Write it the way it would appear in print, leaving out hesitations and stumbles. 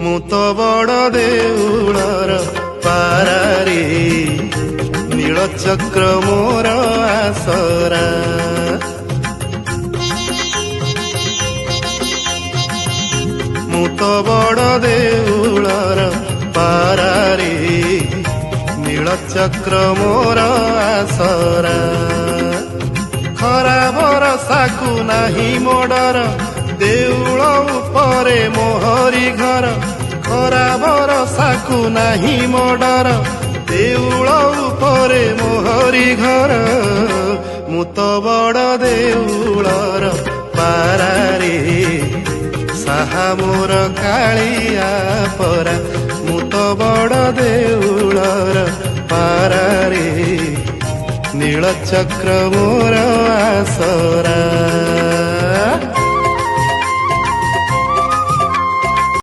ମୁଁ ତ ବଡ଼ ଦେଉଳର ପାରାରେ ନୀଳଚକ୍ର ମୋର ଆସରା। ମୁଁ ତ ବଡ଼ ଦେଉଳର ପାରାରେ ନୀଳଚକ୍ର ମୋର ଆସରା। ଖରା ଭରସାକୁ ନାହିଁ ମୋଡର ଦେଉଳ ଉପରେ ମୋହରି ଘର। ଖରା ଭରସାକୁ ନାହିଁ ମୋଡର ଦେଉଳ ଉପରେ ମୋହରି ଘର। ମୁଁ ତ ବଡ଼ ଦେଉଳର ପାରାରେ ସାହା ମୋର କାଳିଆ ପରା। ମୁଁ ତ ବଡ଼ ଦେଉଳର ପାରାରେ ନୀଳଚକ୍ର ମୋର ଆସରା।